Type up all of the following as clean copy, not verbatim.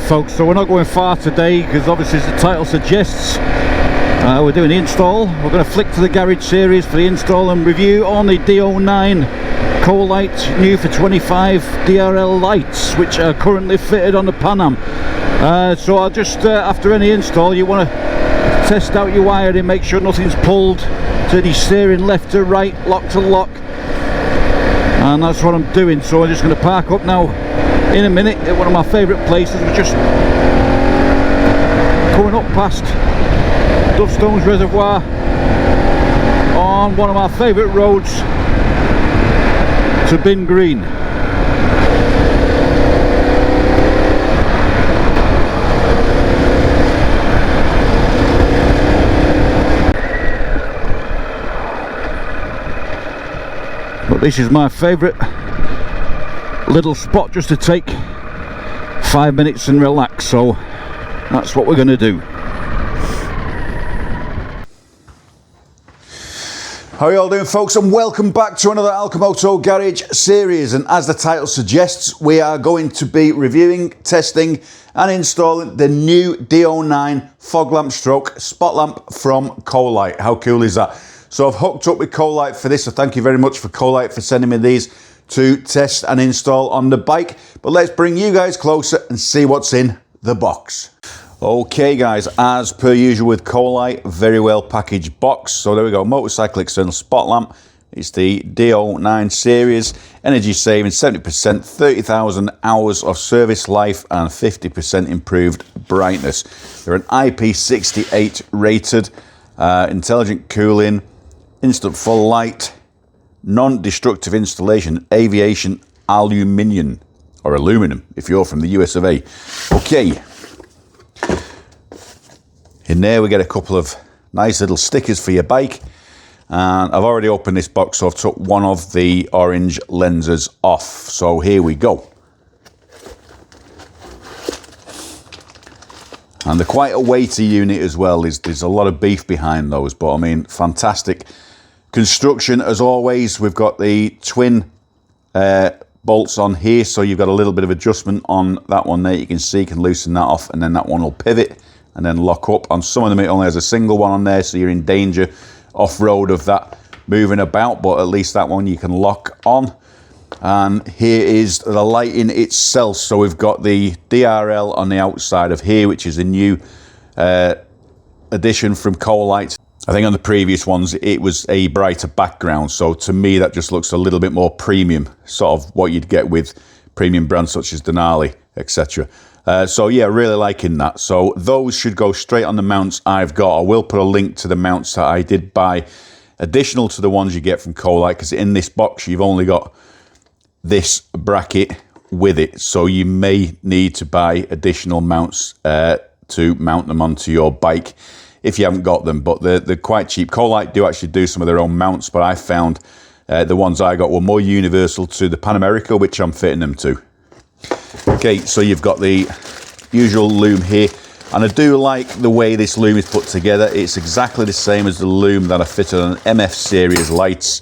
folks, so we're not going far today because obviously as the title suggests, we're doing the install. We're going to flick to the garage series for the install and review on the D09 COLIGHT new for 25 DRL lights, which are currently fitted on the Pan Am. So I'll just, after any install, you want to test out your wiring, make sure nothing's pulled, turn your steering left to right, lock to lock, and that's what I'm doing. So I'm just going to park up now in a minute at one of my favourite places. We're just coming up past Dovestones Reservoir on one of my favourite roads to Bin Green. But this is my favourite little spot just to take 5 minutes and relax, so that's what we're going to do. How are you all doing, folks, and welcome back to another ALCHEMOTO garage series. And as the title suggests, we are going to be reviewing, testing and installing the new D09 fog lamp stroke spot lamp from COLIGHT. How cool is that? So I've hooked up with COLIGHT for this, so thank you very much for COLIGHT for sending me these to test and install on the bike. But let's bring you guys closer and see what's in the box. Okay guys, as per usual with COLIGHT, very well packaged box. So there we go, motorcycle external spot lamp. It's the D09 series, energy saving 70%, 30,000 hours of service life and 50% improved brightness. They're an IP68 rated, intelligent cooling, instant full light, non-destructive installation, aviation aluminium, or aluminum if you're from the US of A. Okay, in there we get a couple of nice little stickers for your bike, and I've already opened this box, so I've took one of the orange lenses off. So here we go. And they're quite a weighty unit as well. There's a lot of beef behind those, but I mean, fantastic construction as always. We've got the twin bolts on here, so you've got a little bit of adjustment on that one there. You can see, you can loosen that off, and then that one will pivot and then lock up. On some of them it only has a single one on there, so you're in danger off-road of that moving about, but at least that one you can lock on. And here is the lighting itself. So we've got the DRL on the outside of here, which is a new addition from COLIGHT. I think on the previous ones it was a brighter background, so to me that just looks a little bit more premium, sort of what you'd get with premium brands such as Denali, etc. So yeah, really liking that. So those should go straight on the mounts I've got. I will put a link to the mounts that I did buy, additional to the ones you get from COLIGHT, because in this box you've only got this bracket with it, so you may need to buy additional mounts to mount them onto your bike if you haven't got them. But they're quite cheap. COLIGHT do actually do some of their own mounts, but I found the ones I got were more universal to the Pan America, which I'm fitting them to. Okay, so you've got the usual loom here, and I do like the way this loom is put together. It's exactly the same as the loom that I fitted on MF series lights.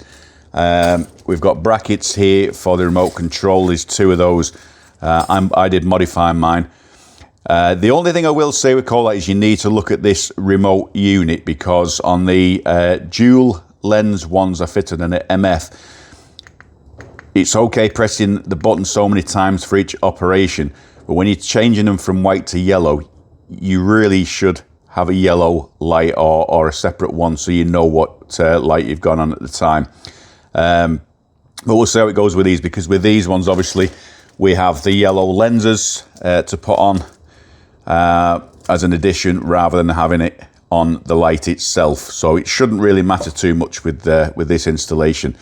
We've got brackets here for the remote control. There's two of those. I did modify mine. The only thing I will say with COLIGHT is you need to look at this remote unit, because on the dual lens ones I fitted in an MF, it's okay pressing the button so many times for each operation, but when you're changing them from white to yellow, you really should have a yellow light or a separate one, so you know what light you've got on at the time. But we'll see how it goes with these, because with these ones obviously we have the yellow lenses to put on as an addition rather than having it on the light itself, so it shouldn't really matter too much with this installation.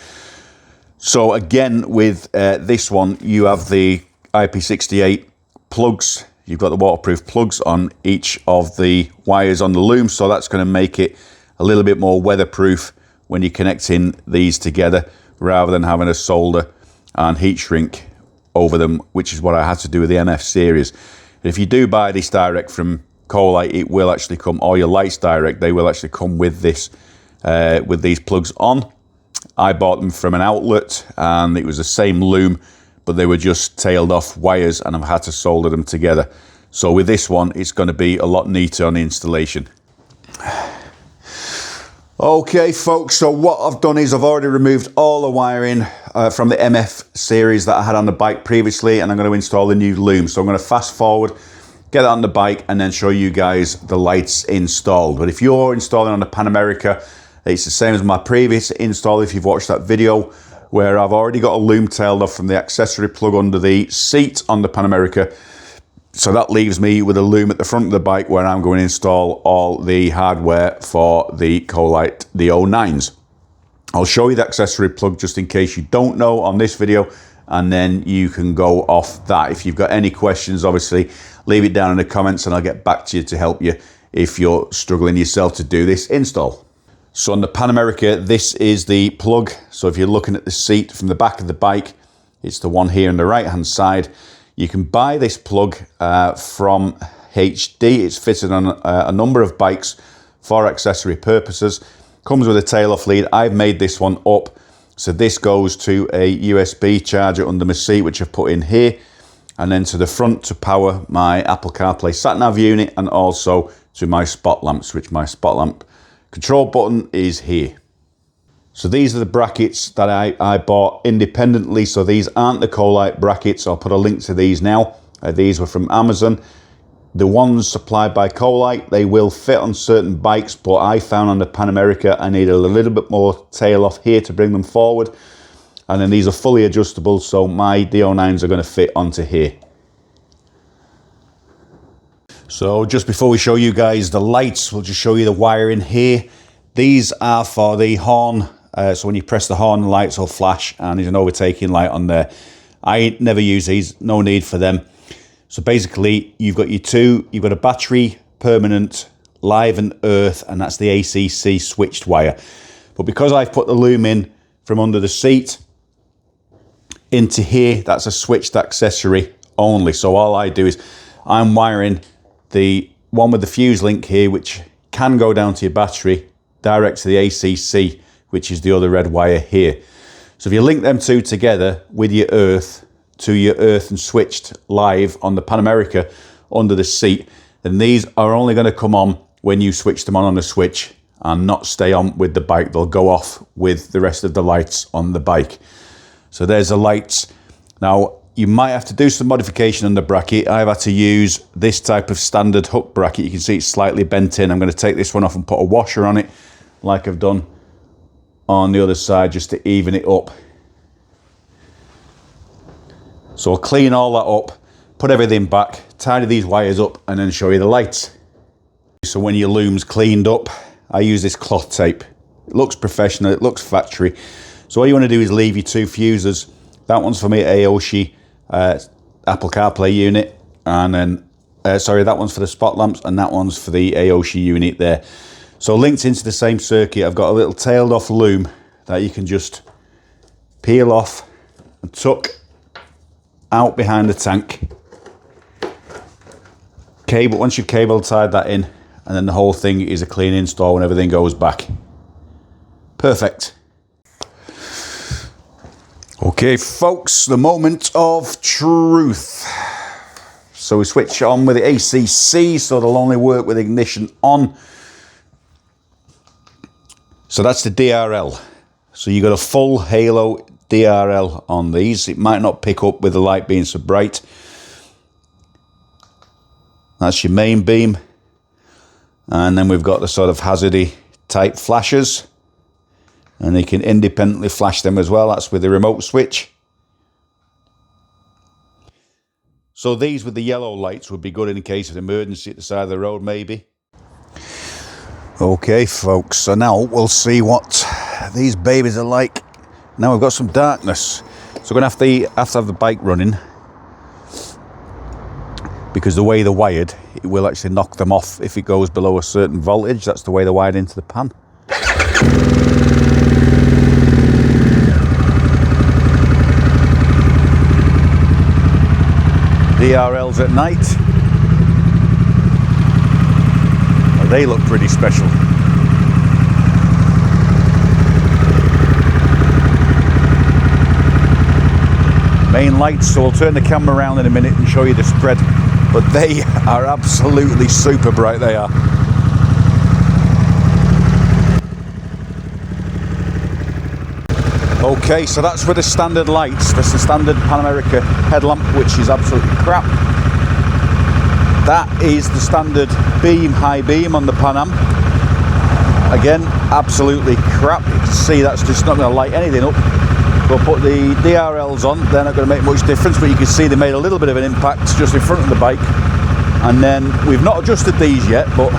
So again, with this one, you have the IP68 plugs. You've got the waterproof plugs on each of the wires on the loom, so that's going to make it a little bit more weatherproof when you're connecting these together, rather than having a solder and heat shrink over them, which is what I had to do with the MF series. If you do buy this direct from COLIGHT, it will actually come, or your lights direct, they will actually come with this, with these plugs on. I bought them from an outlet, and it was the same loom, but they were just tailed off wires, and I've had to solder them together. So with this one, it's going to be a lot neater on the installation. Okay folks, so what I've done is I've already removed all the wiring from the MF series that I had on the bike previously, and I'm going to install the new loom. So I'm going to fast forward, get that on the bike, and then show you guys the lights installed. But if you're installing on the Pan America, it's the same as my previous install if you've watched that video, where I've already got a loom tailed off from the accessory plug under the seat on the Pan America. So that leaves me with a loom at the front of the bike where I'm going to install all the hardware for the COLIGHT D09s. I'll show you the accessory plug just in case you don't know on this video, and then you can go off that. If you've got any questions, obviously, leave it down in the comments and I'll get back to you to help you if you're struggling yourself to do this install. So on the Pan America, this is the plug. So if you're looking at the seat from the back of the bike, it's the one here on the right hand side. You can buy this plug from HD. It's fitted on a number of bikes for accessory purposes. Comes with a tail-off lead. I've made this one up. So this goes to a USB charger under my seat, which I've put in here, and then to the front to power my Apple CarPlay sat-nav unit, and also to my spot lamps, which my spot lamp control button is here. So these are the brackets that I bought independently. So these aren't the COLIGHT brackets. I'll put a link to these now. These were from Amazon. The ones supplied by COLIGHT, they will fit on certain bikes, but I found on the Pan America I needed a little bit more tail off here to bring them forward. And then these are fully adjustable, so my D09s are going to fit onto here. So just before we show you guys the lights, we'll just show you the wiring here. These are for the horn. So when you press the horn, the lights will flash, and there's an overtaking light on there. I never use these, no need for them. So basically, you've got you've got a battery, permanent, live and earth, and that's the ACC switched wire. But because I've put the loom in from under the seat into here, that's a switched accessory only. So all I do is I'm wiring the one with the fuse link here, which can go down to your battery, direct to the ACC, which is the other red wire here. So if you link them two together with your earth to your earth and switched live on the Pan America under the seat, then these are only going to come on when you switch them on the switch and not stay on with the bike. They'll go off with the rest of the lights on the bike. So there's the lights. Now you might have to do some modification on the bracket. I've had to use this type of standard hook bracket. You can see it's slightly bent in. I'm going to take this one off and put a washer on it like I've done on the other side, just to even it up. So I'll clean all that up, put everything back, tidy these wires up, and then show you the lights. So when your loom's cleaned up, I use this cloth tape. It looks professional, it looks factory. So all you want to do is leave your two fuses. That one's for my AOSHI Apple CarPlay unit, and then that one's for the spot lamps, and that one's for the AOSHI unit there. So linked into the same circuit, I've got a little tailed off loom that you can just peel off and tuck out behind the tank. Cable, once you've cable tied that in, and then the whole thing is a clean install when everything goes back. Perfect. Okay folks, the moment of truth. So we switch on with the ACC, so they'll only work with ignition on. So that's the DRL. So you got a full halo DRL on these. It might not pick up with the light being so bright. That's your main beam. And then we've got the sort of hazardy type flashes. And you can independently flash them as well. That's with the remote switch. So these with the yellow lights would be good in case of emergency at the side of the road maybe. Okay folks, so now we'll see what these babies are like. Now we've got some darkness. So we're going to have to have the bike running, because the way they're wired, it will actually knock them off if it goes below a certain voltage. That's the way they're wired into the pan. DRLs at night. They look pretty special. Main lights, so we'll turn the camera around in a minute and show you the spread but they are absolutely super bright, they are. Okay, so that's with the standard lights. That's the standard Pan America headlamp, which is absolutely crap. That is the standard beam, high beam on the Pan Am. Again, absolutely crap. You can see that's just not going to light anything up. We'll put the DRLs on, they're not going to make much difference, but you can see they made a little bit of an impact just in front of the bike. And then we've not adjusted these yet, but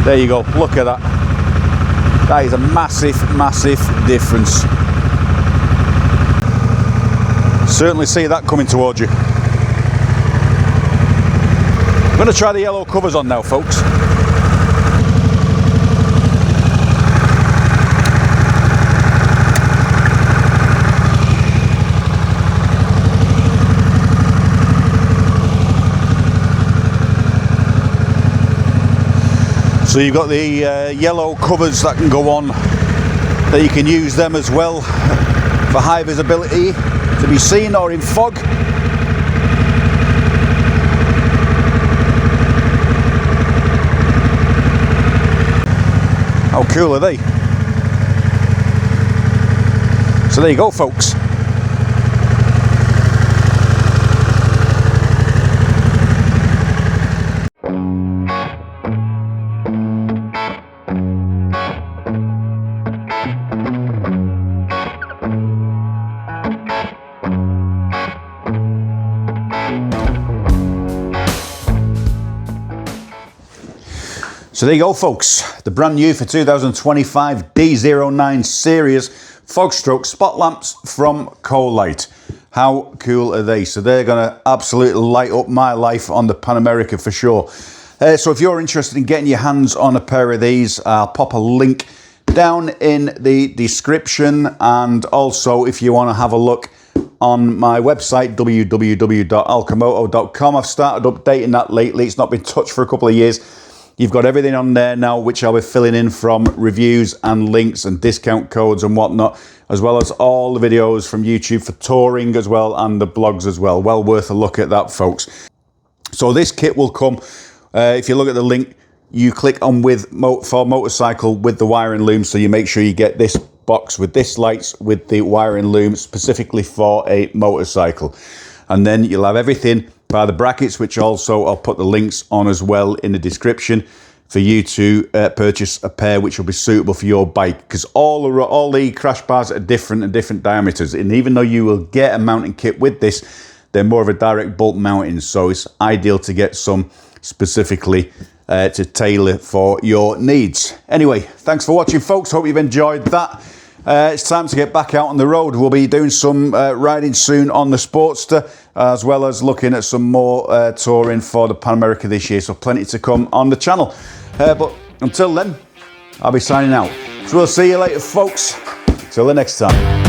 there you go, look at that. That is a massive, massive difference. Certainly see that coming towards you. I'm going to try the yellow covers on now, folks. So you've got the yellow covers that can go on, that you can use them as well for high visibility to be seen or in fog. How cool are they? So there you go, folks. So there you go, folks, the brand new for 2025 D09 series fog stroke spot lamps from COLIGHT. How cool are they? So they're going to absolutely light up my life on the Pan America for sure. So if you're interested in getting your hands on a pair of these, I'll pop a link down in the description, and also if you want to have a look on my website www.alchemoto.com. I've started updating that lately. It's not been touched for a couple of years. You've got everything on there now, which I'll be filling in from reviews and links and discount codes and whatnot, as well as all the videos from YouTube for touring as well, and the blogs as well. Well worth a look at that, folks. So this kit will come, if you look at the link, you click on for motorcycle with the wiring loom, so you make sure you get this box with this lights with the wiring loom specifically for a motorcycle. And then you'll have everything by the brackets, which also I'll put the links on as well in the description for you to purchase a pair which will be suitable for your bike, because all the crash bars are different and different diameters, and even though you will get a mounting kit with this, they're more of a direct bolt mounting, so it's ideal to get some specifically to tailor for your needs. Anyway, thanks for watching, folks. Hope you've enjoyed that. It's time to get back out on the road. We'll be doing some riding soon on the Sportster, as well as looking at some more touring for the Pan America this year. So plenty to come on the channel. But until then, I'll be signing out. So we'll see you later, folks. Till the next time.